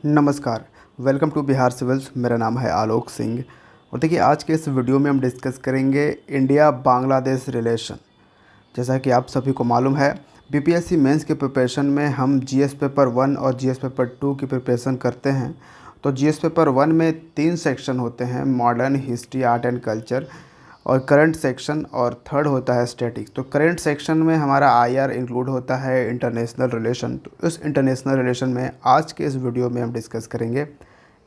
नमस्कार। Welcome to Bihar civils. मेरा नाम है आलोक सिंह और देखिए आज के इस वीडियो में हम डिस्कस करेंगे इंडिया बांग्लादेश रिलेशन। जैसा कि आप सभी को मालूम है, बीपीएससी मेंस के प्रिपरेशन में हम जीएस पेपर 1 और जीएस पेपर 2 की प्रिपरेशन करते हैं। तो जीएस पेपर 1 में 3 सेक्शन होते हैं, modern, history, art and culture और करंट सेक्शन, और थर्ड होता है स्टैटिक्स। तो करंट सेक्शन में हमारा आईआर इंक्लूड होता है, इंटरनेशनल रिलेशन। तो इस इंटरनेशनल रिलेशन में आज के इस वीडियो में हम डिस्कस करेंगे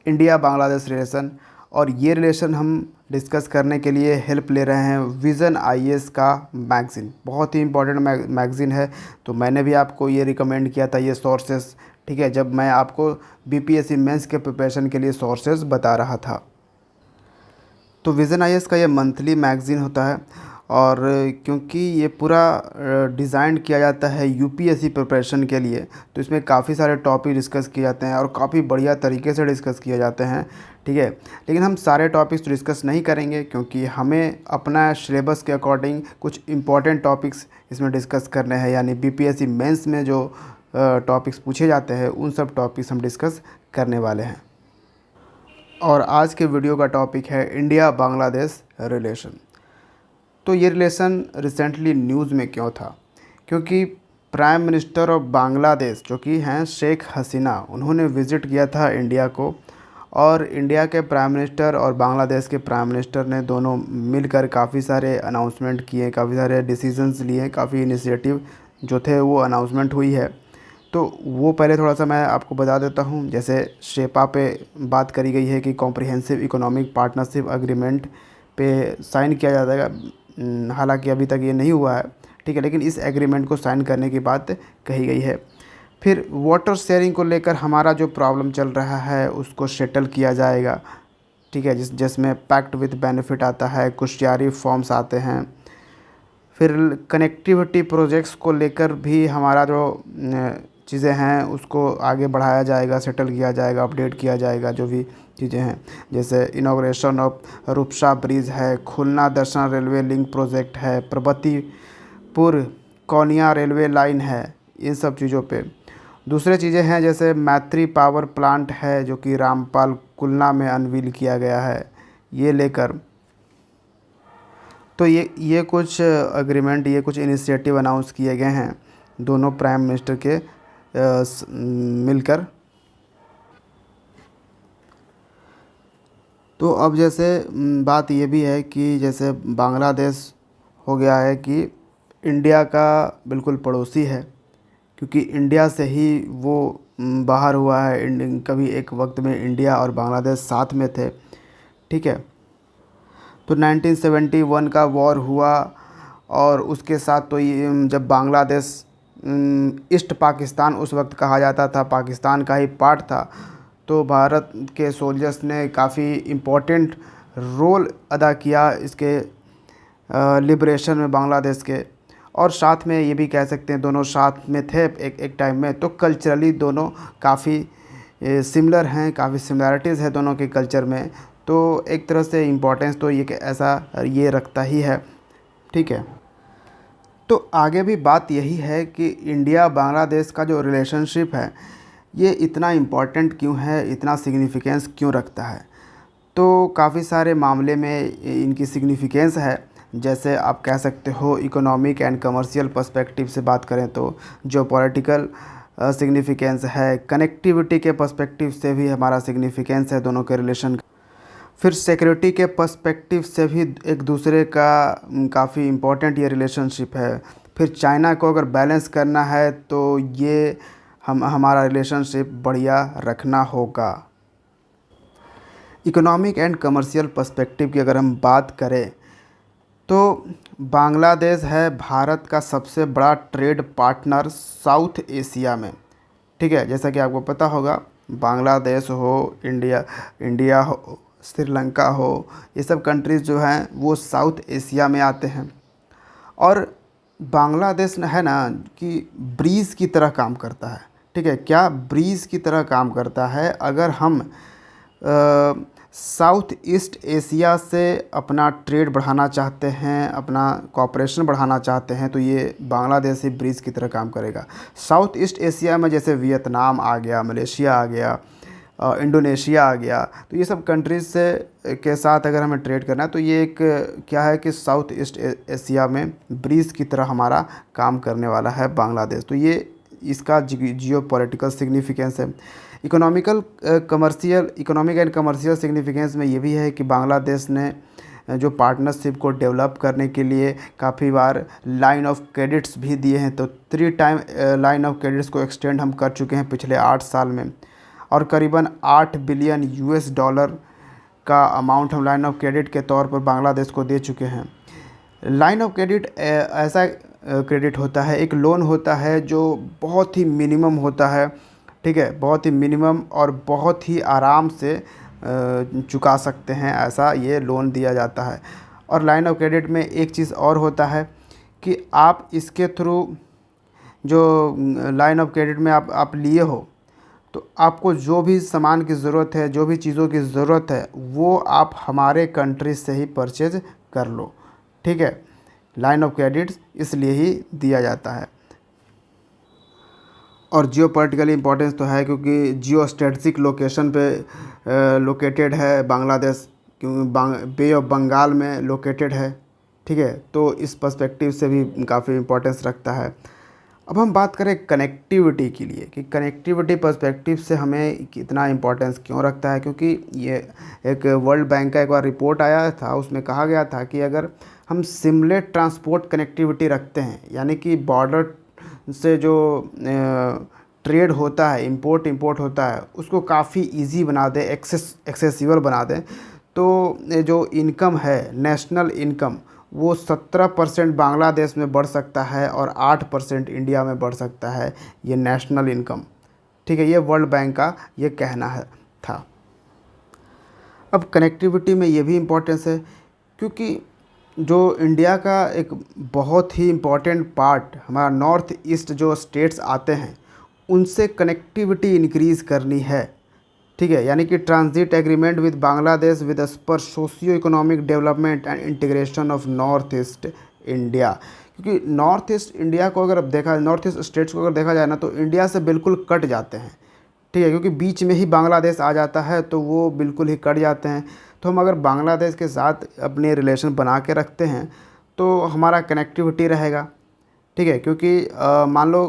इंडिया बांग्लादेश रिलेशन। और ये रिलेशन हम डिस्कस करने के लिए हेल्प ले रहे हैं विज़न आईएएस का मैगज़ीन। बहुत ही इंपॉर्टेंट मैगज़ीन है, तो मैंने भी आपको ये रिकमेंड किया था ये सोर्सेस, ठीक है, जब मैं आपको बीपीएससी मेंस के प्रिपरेशन के लिए सोर्सेस बता रहा था। तो विज़न आईएएस का ये मंथली मैगज़ीन होता है और क्योंकि ये पूरा डिज़ाइन किया जाता है यूपीएससी प्रिपरेशन के लिए, तो इसमें काफ़ी सारे टॉपिक डिस्कस किए जाते हैं और काफ़ी बढ़िया तरीके से डिस्कस किए जाते हैं, ठीक है। लेकिन हम सारे टॉपिक्स तो डिस्कस नहीं करेंगे क्योंकि हमें अपना सिलेबस के अकॉर्डिंग कुछ इंपॉर्टेंट टॉपिक्स इसमें डिस्कस करने हैं, यानी बीपीएससी मेंस में जो टॉपिक्स पूछे जाते हैं उन सब टॉपिक्स हम डिस्कस करने वाले हैं। और आज के वीडियो का टॉपिक है इंडिया बांग्लादेश रिलेशन। तो ये रिलेशन रिसेंटली न्यूज़ में क्यों था? क्योंकि प्राइम मिनिस्टर ऑफ बांग्लादेश जो कि हैं शेख हसीना, उन्होंने विज़िट किया था इंडिया को, और इंडिया के प्राइम मिनिस्टर और बांग्लादेश के प्राइम मिनिस्टर ने दोनों मिलकर काफ़ी सारे अनाउंसमेंट किए, काफ़ी सारे डिसीजंस लिए, काफ़ी इनिशिएटिव जो थे वो अनाउंसमेंट हुई है। तो वो पहले थोड़ा सा मैं आपको बता देता हूँ। जैसे शेपा पे बात करी गई है कि कॉम्प्रिहेंसिव इकोनॉमिक पार्टनरशिप एग्रीमेंट पे साइन किया जाएगा। हालांकि अभी तक ये नहीं हुआ है, ठीक है, लेकिन इस एग्रीमेंट को साइन करने की बात कही गई है। फिर वाटर शेयरिंग को लेकर हमारा जो प्रॉब्लम चल रहा है उसको सेटल किया जाएगा, ठीक है, जिसमें पैक्ट विद बेनिफिट आता है, कुछ फॉर्म्स आते हैं। फिर कनेक्टिविटी प्रोजेक्ट्स को लेकर भी हमारा जो चीज़ें हैं उसको आगे बढ़ाया जाएगा, सेटल किया जाएगा, अपडेट किया जाएगा, जो भी चीज़ें हैं। जैसे इनॉग्रेशन ऑफ रूपसा ब्रिज है, खुलना दर्शन रेलवे लिंक प्रोजेक्ट है, प्रगतिपुर कौनिया रेलवे लाइन है, इन सब चीज़ों पे। दूसरे चीज़ें हैं जैसे मैत्री पावर प्लांट है जो कि रामपाल कुलना में अनवील किया गया है, ये लेकर। तो ये कुछ एग्रीमेंट, ये कुछ इनिशिएटिव अनाउंस किए गए हैं दोनों प्राइम मिनिस्टर के मिलकर। तो अब जैसे बात ये भी है कि जैसे बांग्लादेश हो गया है कि इंडिया का बिल्कुल पड़ोसी है, क्योंकि इंडिया से ही वो बाहर हुआ है। कभी एक वक्त में इंडिया और बांग्लादेश साथ में थे, ठीक है। तो 1971 का वॉर हुआ और उसके साथ तो ये जब बांग्लादेश ईस्ट पाकिस्तान उस वक्त कहा जाता था, पाकिस्तान का ही पार्ट था, तो भारत के सोल्जर्स ने काफ़ी इम्पोर्टेंट रोल अदा किया इसके लिबरेशन में बांग्लादेश के। और साथ में ये भी कह सकते हैं दोनों साथ में थे एक टाइम में। तो कल्चरली दोनों काफ़ी सिमिलर हैं, काफ़ी सिमिलैरिटीज़ है दोनों के कल्चर में। तो एक तरह से इम्पोर्टेंस तो ये ऐसा ये रखता ही है, ठीक है। तो आगे भी बात यही है कि इंडिया बांग्लादेश का जो रिलेशनशिप है ये इतना इम्पोर्टेंट क्यों है, इतना सिग्निफिकेंस क्यों रखता है? तो काफ़ी सारे मामले में इनकी सिग्निफिकेंस है। जैसे आप कह सकते हो इकोनॉमिक एंड कमर्शियल पर्सपेक्टिव से बात करें तो जो पॉलिटिकल सिग्निफिकेंस है, कनेक्टिविटी के पर्सपेक्टिव से भी हमारा सिग्निफिकेंस है दोनों के रिलेशन का। फिर सिक्योरिटी के पर्सपेक्टिव से भी एक दूसरे का काफ़ी इम्पोर्टेंट ये रिलेशनशिप है। फिर चाइना को अगर बैलेंस करना है तो ये हमारा रिलेशनशिप बढ़िया रखना होगा। इकोनॉमिक एंड कमर्शियल पर्सपेक्टिव की अगर हम बात करें तो बांग्लादेश है भारत का सबसे बड़ा ट्रेड पार्टनर साउथ एशिया में, ठीक है। जैसा कि आपको पता होगा, बांग्लादेश हो, इंडिया हो, श्रीलंका हो, ये सब कंट्रीज़ जो हैं वो साउथ एशिया में आते हैं। और बांग्लादेश है ना कि ब्रीज की तरह काम करता है, ठीक है। क्या ब्रीज की तरह काम करता है? अगर हम साउथ ईस्ट एशिया से अपना ट्रेड बढ़ाना चाहते हैं, अपना कॉपरेशन बढ़ाना चाहते हैं, तो ये बांग्लादेश ही ब्रिज की तरह काम करेगा। साउथ ईस्ट एशिया में जैसे वियतनाम आ गया, मलेशिया आ गया, इंडोनेशिया आ गया। तो ये सब कंट्रीज़ से के साथ अगर हमें ट्रेड करना है तो ये एक क्या है कि साउथ ईस्ट एशिया में ब्रिज की तरह हमारा काम करने वाला है बांग्लादेश। तो ये इसका जियो पॉलिटिकल सिग्निफिकेंस है। इकोनॉमिक एंड कमर्शियल सिग्निफिकेंस में ये भी है कि बांग्लादेश ने जो पार्टनरशिप को डेवलप करने के लिए काफ़ी बार लाइन ऑफ क्रेडिट्स भी दिए हैं। तो 3 टाइम लाइन ऑफ क्रेडिट्स को एक्सटेंड हम कर चुके हैं पिछले 8 साल में, और करीबन 8 बिलियन यूएस डॉलर का अमाउंट हम लाइन ऑफ क्रेडिट के तौर पर बांग्लादेश को दे चुके हैं। लाइन ऑफ क्रेडिट ऐसा क्रेडिट होता है, एक लोन होता है जो बहुत ही मिनिमम होता है, ठीक है, बहुत ही मिनिमम और बहुत ही आराम से चुका सकते हैं, ऐसा ये लोन दिया जाता है। और लाइन ऑफ क्रेडिट में एक चीज़ और होता है कि आप इसके थ्रू जो लाइन ऑफ क्रेडिट में आप लिए हो, तो आपको जो भी सामान की ज़रूरत है, जो भी चीज़ों की ज़रूरत है, वो आप हमारे कंट्री से ही परचेज कर लो, ठीक है। लाइन ऑफ क्रेडिट इसलिए ही दिया जाता है। और जियो पॉलिटिकली इम्पोर्टेंस तो है क्योंकि जियो स्ट्रेटजिक लोकेशन पे लोकेटेड है बांग्लादेश, क्योंकि बे ऑफ बंगाल में लोकेटेड है, ठीक है। तो इस पर्सपेक्टिव से भी काफ़ी इम्पोर्टेंस रखता है। अब हम बात करें कनेक्टिविटी के लिए कि कनेक्टिविटी पर्सपेक्टिव से हमें कितना इम्पोर्टेंस क्यों रखता है, क्योंकि ये एक वर्ल्ड बैंक का एक बार रिपोर्ट आया था, उसमें कहा गया था कि अगर हम सिमलेट ट्रांसपोर्ट कनेक्टिविटी रखते हैं, यानी कि बॉर्डर से जो ट्रेड होता है, इंपोर्ट होता है, उसको काफ़ी इजी बना दें, एक्सेसिबल बना दें, तो जो इनकम है, नेशनल इनकम, वो 17% बांग्लादेश में बढ़ सकता है और 8% इंडिया में बढ़ सकता है, ये नेशनल इनकम, ठीक है। ये वर्ल्ड बैंक का ये कहना है था। अब कनेक्टिविटी में ये भी इम्पोर्टेंस है क्योंकि जो इंडिया का एक बहुत ही इम्पॉर्टेंट पार्ट हमारा नॉर्थ ईस्ट जो स्टेट्स आते हैं, उनसे कनेक्टिविटी इंक्रीज़ करनी है, ठीक है। यानी कि transit agreement with Bangladesh with पर socio economic development and integration of north east India, क्योंकि नॉर्थ ईस्ट इंडिया को अगर देखा, नॉर्थ ईस्ट स्टेट्स को अगर देखा जाए ना, तो इंडिया से बिल्कुल कट जाते हैं, ठीक है, क्योंकि बीच में ही बांग्लादेश आ जाता है, तो वो बिल्कुल ही कट जाते हैं। तो हम अगर बांग्लादेश के साथ अपने रिलेशन बना के रखते हैं तो हमारा कनेक्टिविटी रहेगा, ठीक है। क्योंकि मान लो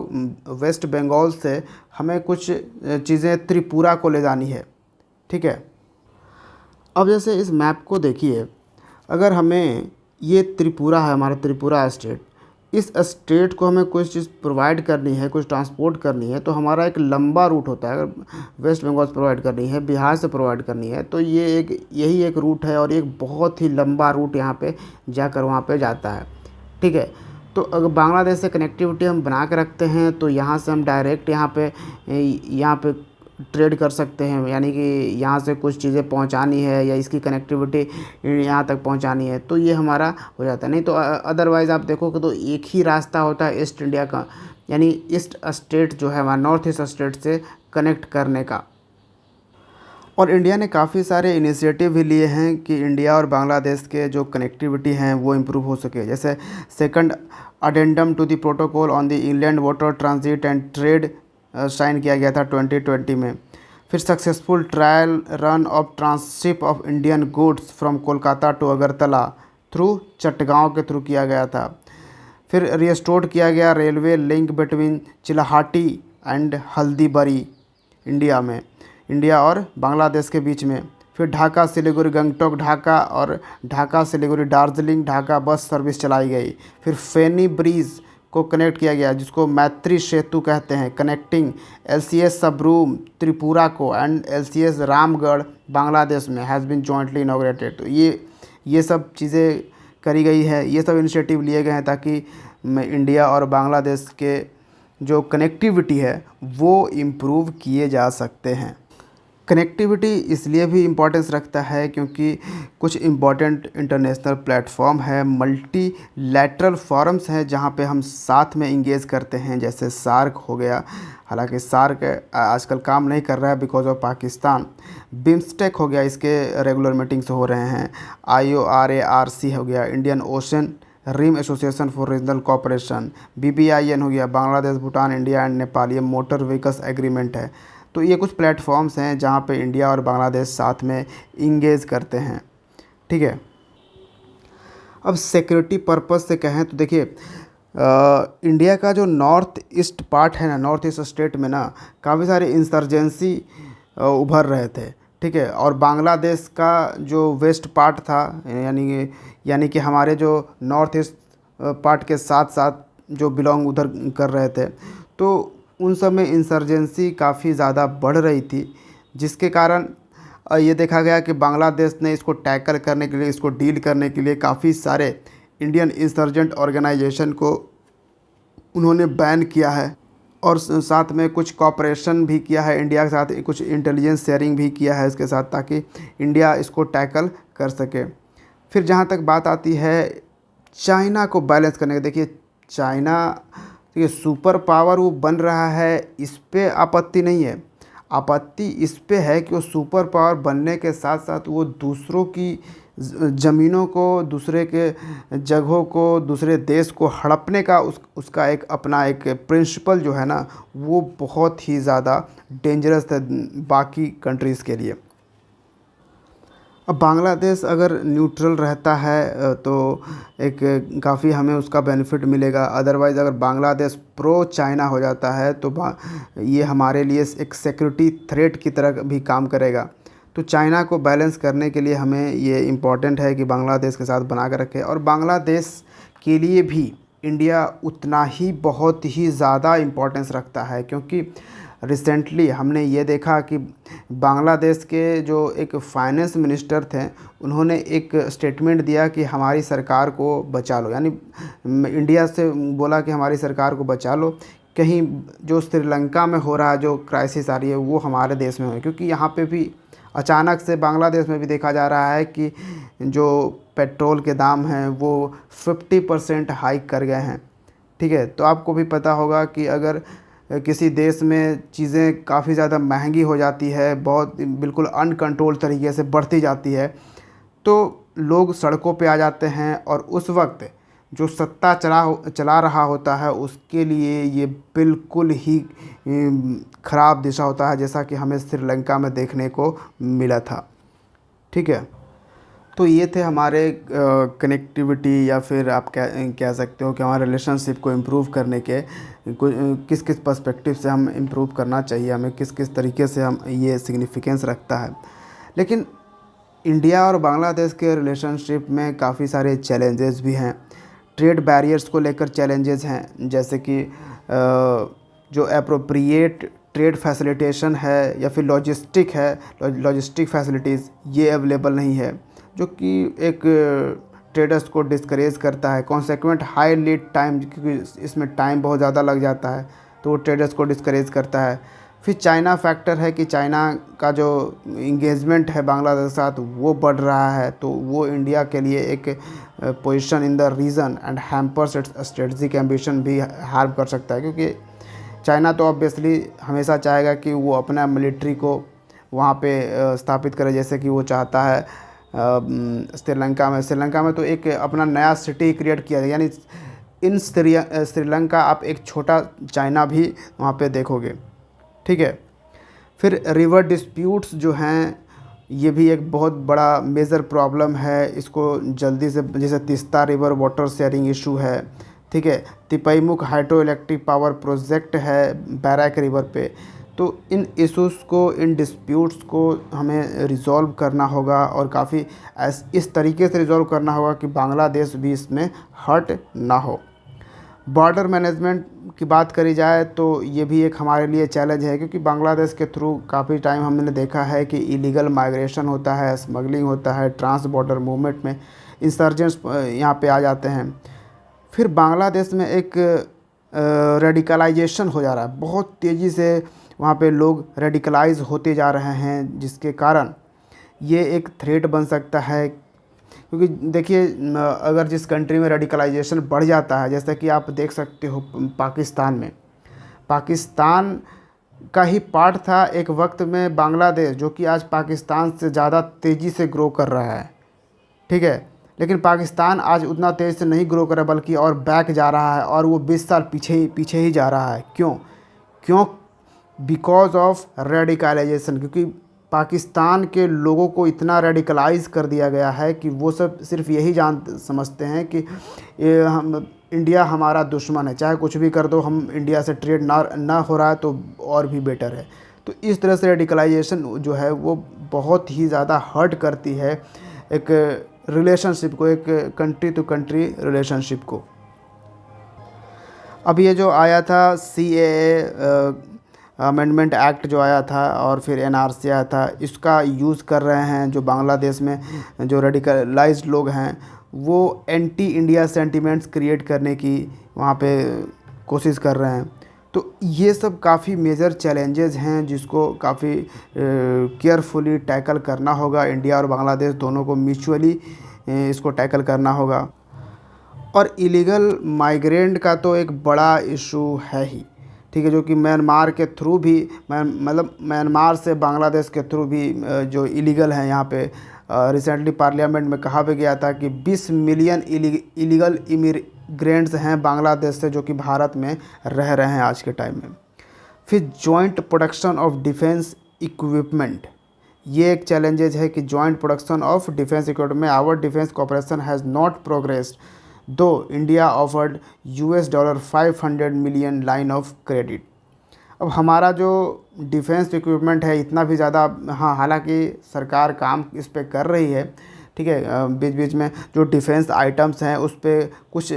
वेस्ट बंगाल से हमें कुछ चीज़ें त्रिपुरा को ले जानी है, ठीक है। अब जैसे इस मैप को देखिए, अगर हमें ये त्रिपुरा है, हमारा त्रिपुरा स्टेट, इस स्टेट को हमें कुछ चीज़ प्रोवाइड करनी है, कुछ ट्रांसपोर्ट करनी है, तो हमारा एक लंबा रूट होता है। अगर वेस्ट बंगाल से प्रोवाइड करनी है, बिहार से प्रोवाइड करनी है, तो यही एक रूट है, और एक बहुत ही लंबा रूट यहाँ पे जाकर वहाँ पे जाता है, ठीक है। तो अगर बांग्लादेश से कनेक्टिविटी हम बना के रखते हैं तो यहाँ से हम डायरेक्ट यहाँ पे ट्रेड कर सकते हैं, यानी कि यहाँ से कुछ चीज़ें पहुँचानी है या इसकी कनेक्टिविटी यहाँ तक पहुँचानी है, तो ये हमारा हो जाता है। नहीं तो अदरवाइज़ आप देखोगे तो एक ही रास्ता होता है ईस्ट इंडिया का, यानी ईस्ट स्टेट जो है हमारा नॉर्थ ईस्ट स्टेट से कनेक्ट करने का। और इंडिया ने काफ़ी सारे इनिशिएटिव भी लिए हैं कि इंडिया और बांग्लादेश के जो कनेक्टिविटी हैं वो इम्प्रूव हो सके। जैसे second addendum to the protocol on the inland water transit and trade sign किया गया था 2020 में। फिर successful trial run of tranship of Indian goods from Kolkata to Agartala through Chittagong के थ्रू किया गया था। फिर रिस्टोर्ड किया गया railway link between Chilahati and Haldibari India और बांग्लादेश के बीच में। फिर ढाका सिलीगुड़ी गंगटोक ढाका और ढाका सिलीगुड़ी दार्जिलिंग ढाका बस सर्विस चलाई गई। फिर फेनी ब्रिज को कनेक्ट किया गया, जिसको मैत्री सेतु कहते हैं, कनेक्टिंग LCS सबरूम त्रिपुरा को एंड LCS रामगढ़ बांग्लादेश में हैज़ बीन जॉइंटली इनॉग्रेटेड। तो ये सब चीज़ें करी गई है, ये सब इनिशिएटिव लिए गए हैं ताकि इंडिया और बांग्लादेश के जो कनेक्टिविटी है वो इम्प्रूव किए जा सकते हैं। कनेक्टिविटी इसलिए भी इम्पोर्टेंस रखता है क्योंकि कुछ इम्पॉर्टेंट इंटरनेशनल प्लेटफॉर्म है, मल्टीलैटरल फोरम्स हैं जहां पे हम साथ में इंगेज करते हैं, जैसे सार्क हो गया, हालांकि सार्क आजकल काम नहीं कर रहा है बिकॉज ऑफ पाकिस्तान। बिम्स्टेक हो गया, इसके रेगुलर मीटिंग्स हो रहे हैं। IORARC हो गया, Indian ocean rim association for regional cooperation. BBIN हो गया, बांग्लादेश भूटान इंडिया एंड नेपाल, ये मोटर व्हीकल्स एग्रीमेंट है। तो ये कुछ प्लेटफॉर्म्स हैं जहाँ पे इंडिया और बांग्लादेश साथ में इंगेज करते हैं। ठीक है। अब सिक्योरिटी पर्पस से कहें तो देखिए, इंडिया का जो नॉर्थ ईस्ट पार्ट है ना, नॉर्थ ईस्ट स्टेट में ना काफ़ी सारे इंसर्जेंसी उभर रहे थे। ठीक है। और बांग्लादेश का जो वेस्ट पार्ट था, यानी कि हमारे जो नॉर्थ ईस्ट पार्ट के साथ साथ जो बिलोंग उधर कर रहे थे, तो उन सब में इंसर्जेंसी काफ़ी ज़्यादा बढ़ रही थी, जिसके कारण ये देखा गया कि बांग्लादेश ने इसको टैकल करने के लिए, इसको डील करने के लिए काफ़ी सारे इंडियन इंसर्जेंट ऑर्गेनाइजेशन को उन्होंने बैन किया है, और साथ में कुछ कॉपरेशन भी किया है इंडिया के साथ, कुछ इंटेलिजेंस शेयरिंग भी किया है इसके साथ, ताकि इंडिया इसको टैकल कर सके। फिर जहाँ तक बात आती है चाइना को बैलेंस करने की, देखिए चाइना ये सुपर पावर वो बन रहा है, इस पे आपत्ति नहीं है। आपत्ति इस पे है कि वो सुपर पावर बनने के साथ साथ वो दूसरों की ज़मीनों को, दूसरे के जगहों को, दूसरे देश को हड़पने का उसका एक अपना एक प्रिंसिपल जो है ना, वो बहुत ही ज़्यादा डेंजरस है बाकी कंट्रीज़ के लिए। अब बांग्लादेश अगर न्यूट्रल रहता है तो एक काफ़ी हमें उसका बेनिफिट मिलेगा। अदरवाइज़ अगर बांग्लादेश प्रो चाइना हो जाता है तो ये हमारे लिए एक सिक्योरिटी थ्रेट की तरह भी काम करेगा। तो चाइना को बैलेंस करने के लिए हमें ये इम्पॉर्टेंट है कि बांग्लादेश के साथ बना कर रखें, और बांग्लादेश के लिए भी इंडिया उतना ही बहुत ही ज़्यादा इम्पोर्टेंस रखता है, क्योंकि रिसेंटली हमने ये देखा कि बांग्लादेश के जो एक फाइनेंस मिनिस्टर थे, उन्होंने एक स्टेटमेंट दिया कि हमारी सरकार को बचा लो, यानी इंडिया से बोला कि हमारी सरकार को बचा लो, कहीं जो श्रीलंका में हो रहा है, जो क्राइसिस आ रही है, वो हमारे देश में हो, क्योंकि यहाँ पे भी अचानक से बांग्लादेश में भी देखा जा रहा है कि जो पेट्रोल के दाम हैं वो 50% हाइक कर गए हैं। ठीक है। तो आपको भी पता होगा कि अगर किसी देश में चीज़ें काफ़ी ज़्यादा महंगी हो जाती है, बहुत बिल्कुल अनकंट्रोल तरीके से बढ़ती जाती है, तो लोग सड़कों पे आ जाते हैं, और उस वक्त जो सत्ता चला रहा होता है उसके लिए ये बिल्कुल ही ख़राब दिशा होता है, जैसा कि हमें श्रीलंका में देखने को मिला था। ठीक है। तो ये थे हमारे कनेक्टिविटी, या फिर आप कह सकते हो कि हमारे रिलेशनशिप को इम्प्रूव करने के किस किस पर्सपेक्टिव से हम इम्प्रूव करना चाहिए, हमें किस किस तरीके से हम ये सिग्निफिकेंस रखता है। लेकिन इंडिया और बांग्लादेश के रिलेशनशिप में काफ़ी सारे चैलेंजेस भी हैं। ट्रेड बैरियर्स को लेकर चैलेंजेस हैं, जैसे कि जो एप्रोप्रिएट ट्रेड फैसिलिटेशन है या फिर लॉजिस्टिक है, लॉजिस्टिक फैसिलिटीज़ ये अवेलेबल नहीं है, जो कि एक ट्रेडर्स को डिस्करेज करता है। कॉन्सेक्वेंट हाई लीड टाइम, क्योंकि इसमें टाइम बहुत ज़्यादा लग जाता है, तो वो ट्रेडर्स को डिस्करेज करता है। फिर चाइना फैक्टर है कि चाइना का जो इंगेजमेंट है बांग्लादेश के साथ वो बढ़ रहा है, तो वो इंडिया के लिए एक position in the region and hampers its strategic ambition भी हार्म कर सकता है, क्योंकि चाइना तो ऑब्वियसली हमेशा चाहेगा कि वो अपना मिलिट्री को वहाँ पे स्थापित करे, जैसे कि वो चाहता है श्रीलंका में तो एक अपना नया सिटी क्रिएट किया है, यानी इन श्रीलंका आप एक छोटा चाइना भी वहाँ पे देखोगे। ठीक है। फिर रिवर डिस्प्यूट्स जो हैं, ये भी एक बहुत बड़ा मेजर प्रॉब्लम है, इसको जल्दी से, जैसे Teesta river water sharing issue है। ठीक है। तिपैमुख हाइड्रो इलेक्ट्रिक पावर प्रोजेक्ट है बैराक रिवर पे, तो इन इश्यूज़ को, इन डिस्प्यूट्स को हमें रिज़ॉल्व करना होगा, और काफ़ी इस तरीके से रिज़ॉल्व करना होगा कि बांग्लादेश भी इसमें हर्ट ना हो। बॉर्डर मैनेजमेंट की बात करी जाए तो ये भी एक हमारे लिए चैलेंज है, क्योंकि बांग्लादेश के थ्रू काफ़ी टाइम हमने देखा है कि इलीगल माइग्रेशन होता है, स्मगलिंग होता है, ट्रांस बॉर्डर मूवमेंट में इंसर्जेंट्स यहाँ पे आ जाते हैं। फिर बांग्लादेश में एक रेडिकलाइजेशन हो जा रहा है, बहुत तेज़ी से वहाँ पे लोग रेडिकलाइज होते जा रहे हैं, जिसके कारण ये एक थ्रेट बन सकता है। क्योंकि देखिए, अगर जिस कंट्री में रेडिकलाइजेशन बढ़ जाता है, जैसा कि आप देख सकते हो पाकिस्तान में, पाकिस्तान का ही पार्ट था एक वक्त में बांग्लादेश, जो कि आज पाकिस्तान से ज़्यादा तेज़ी से ग्रो कर रहा है। ठीक है। लेकिन पाकिस्तान आज उतना तेज़ से नहीं ग्रो कर रहा, बल्कि और बैक जा रहा है, और वो 20 साल पीछे ही जा रहा है। क्यों? बिकॉज ऑफ रेडिकलाइजेशन, क्योंकि पाकिस्तान के लोगों को इतना रेडिकलाइज कर दिया गया है कि वो सब सिर्फ यही समझते हैं कि ये हम इंडिया हमारा दुश्मन है, चाहे कुछ भी कर दो, हम इंडिया से ट्रेड ना हो रहा है तो और भी बेटर है। तो इस तरह से रेडिकलाइजेशन जो है वो बहुत ही ज़्यादा हर्ट करती है एक रिलेशनशिप को, एक कंट्री टू कंट्री रिलेशनशिप को। अब ये जो आया था CAA अमेंडमेंट एक्ट जो आया था और फिर NRC आया था, इसका यूज़ कर रहे हैं जो बांग्लादेश में जो रेडिकलाइज्ड लोग हैं, वो एंटी इंडिया सेंटिमेंट्स क्रिएट करने की वहाँ पे कोशिश कर रहे हैं। तो ये सब काफ़ी मेजर चैलेंजेस हैं जिसको काफ़ी केयरफुली टैकल करना होगा। इंडिया और बांग्लादेश दोनों को म्यूचुअली इसको टैकल करना होगा। और इलीगल माइग्रेंट का तो एक बड़ा इशू है ही, ठीक है, जो कि म्यांमार के थ्रू भी मतलब म्यांमार से बांग्लादेश के थ्रू भी जो इलीगल हैं यहाँ पे। रिसेंटली पार्लियामेंट में कहा भी गया था कि 20 मिलियन इलीगल इमिग्रेंट्स हैं बांग्लादेश से जो कि भारत में रह रहे हैं आज के टाइम में। फिर joint production of defence equipment, ये एक चैलेंजेज है कि joint production of defence equipment में our defence cooperation has not progressed though India offered $500 million line of credit. अब हमारा जो डिफेंस इक्विपमेंट है इतना भी ज़्यादा, हाँ, हालांकि सरकार काम इस पे कर रही है, ठीक है, बीच बीच में जो डिफेंस आइटम्स हैं उस पे कुछ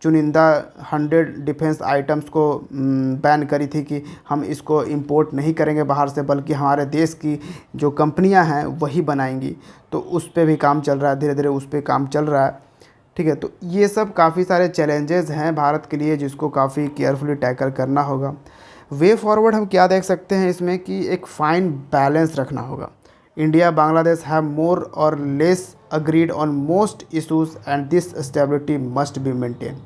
चुनिंदा 100 डिफेंस आइटम्स को बैन करी थी कि हम इसको इंपोर्ट नहीं करेंगे बाहर से, बल्कि हमारे देश की जो कंपनियां हैं वही बनाएंगी। तो उस पे भी काम चल रहा है, धीरे धीरे उस पे काम चल रहा है, ठीक है। तो ये सब काफ़ी सारे चैलेंजेस हैं भारत के लिए जिसको काफ़ी केयरफुली टैकल करना होगा। वे फॉरवर्ड हम क्या देख सकते हैं इसमें कि एक फ़ाइन बैलेंस रखना होगा। इंडिया बांग्लादेश हैव मोर और less agreed on most issues and this stability must be maintain.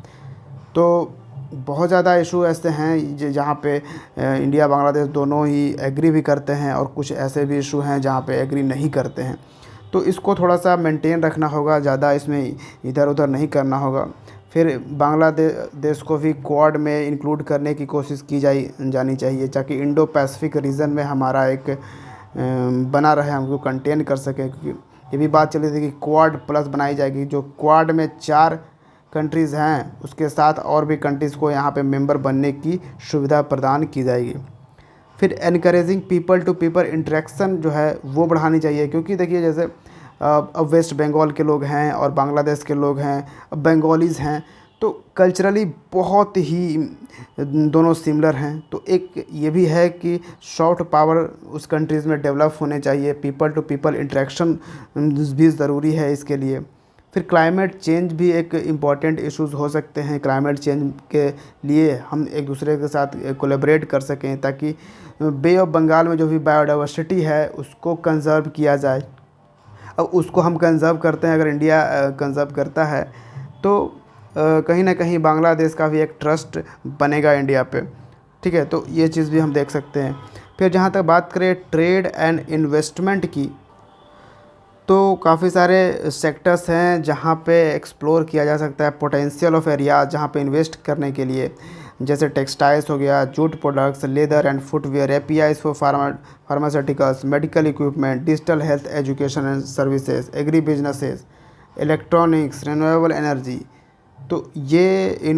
तो बहुत ज़्यादा इशू ऐसे हैं जहाँ पे इंडिया बांग्लादेश दोनों ही एग्री भी करते हैं और कुछ ऐसे भी इशू हैं जहाँ पे एग्री नहीं करते हैं। तो इसको थोड़ा सा मेंटेन रखना होगा, ज़्यादा इसमें इधर उधर नहीं करना होगा। फिर बांग्लादेश को भी क्वाड में इंक्लूड करने की कोशिश की जानी चाहिए ताकि इंडो पैसिफिक रीजन में हमारा एक बना रहे, हमको कंटेन कर सके। क्योंकि ये भी बात चली थी कि क्वाड प्लस बनाई जाएगी, जो क्वाड में 4 कंट्रीज़ हैं उसके साथ और भी कंट्रीज़ को यहाँ पे मेंबर बनने की सुविधा प्रदान की जाएगी। फिर encouraging people to people interaction जो है वो बढ़ानी चाहिए, क्योंकि देखिए जैसे अब वेस्ट बंगाल के लोग हैं और बांग्लादेश के लोग हैं, अब बंगालीज़ हैं, तो कल्चरली बहुत ही दोनों सिमिलर हैं। तो एक ये भी है कि सॉफ्ट पावर उस कंट्रीज़ में डेवलप होने चाहिए, पीपल टू पीपल इंटरेक्शन भी ज़रूरी है इसके लिए। फिर क्लाइमेट चेंज भी एक इम्पॉर्टेंट इश्यूज़ हो सकते हैं। क्लाइमेट चेंज के लिए हम एक दूसरे के साथ कोलैबोरेट कर सकें ताकि बे ऑफ बंगाल में जो भी बायोडाइवर्सिटी है उसको कंजर्व किया जाए। अब उसको हम कंजर्व करते हैं, अगर इंडिया कंजर्व करता है तो कहीं ना कहीं बांग्लादेश का भी एक ट्रस्ट बनेगा इंडिया पे, ठीक है। तो ये चीज़ भी हम देख सकते हैं। फिर जहाँ तक बात करें ट्रेड एंड इन्वेस्टमेंट की, तो काफ़ी सारे सेक्टर्स हैं जहाँ पे एक्सप्लोर किया जा सकता है, पोटेंशियल ऑफ एरिया जहाँ पे इन्वेस्ट करने के लिए, जैसे टेक्सटाइल्स हो गया, jute products, leather and footwear, APIs for pharmaceuticals, medical equipment, digital health, education and services, agri businesses, electronics, renewable energy. तो ये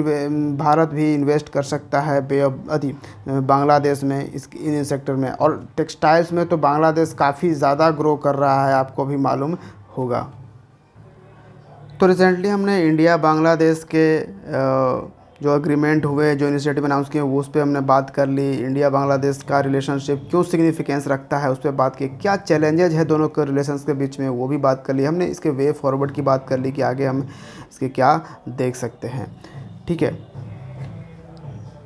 भारत भी इन्वेस्ट कर सकता है बांग्लादेश में इन सेक्टर में। और टेक्सटाइल्स में तो बांग्लादेश काफ़ी ज़्यादा ग्रो कर रहा है, आपको भी मालूम होगा। तो रिसेंटली हमने इंडिया बांग्लादेश के जो एग्रीमेंट हुए, जो इनिशिएटिव अनाउंस किए, वो उस पर हमने बात कर ली। इंडिया बांग्लादेश का रिलेशनशिप क्यों सिग्निफिकेंस रखता है उस पर बात की, क्या चैलेंजेज है दोनों के रिलेशंस के बीच में वो भी बात कर ली हमने। इसके वे फॉरवर्ड की बात कर ली कि आगे हम इसके क्या देख सकते हैं, ठीक है।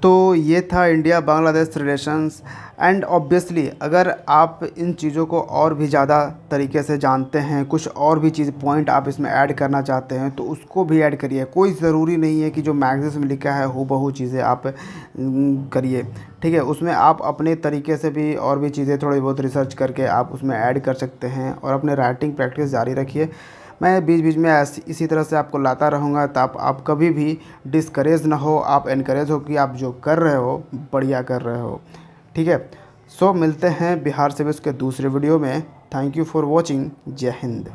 तो ये था India Bangladesh relations. And obviously अगर आप इन चीज़ों को और भी ज़्यादा तरीके से जानते हैं, कुछ और भी चीज़ पॉइंट आप इसमें ऐड करना चाहते हैं तो उसको भी ऐड करिए। कोई ज़रूरी नहीं है कि जो मैगज़ीन्स में लिखा है हूबहू चीज़ें आप करिए, ठीक है। उसमें आप अपने तरीके से भी और भी चीज़ें थोड़ी बहुत रिसर्च करके आप उसमें ऐड कर सकते हैं और अपने राइटिंग प्रैक्टिस जारी रखिए। मैं बीच बीच में इसी तरह से आपको लाता रहूँगा ताकि आप कभी भी डिस्करेज ना हो, आप इनकरेज हो कि आप जो कर रहे हो बढ़िया कर रहे हो, ठीक है। सो मिलते हैं बिहार सिविल्स के दूसरे वीडियो में। Thank you for watching. जय हिंद।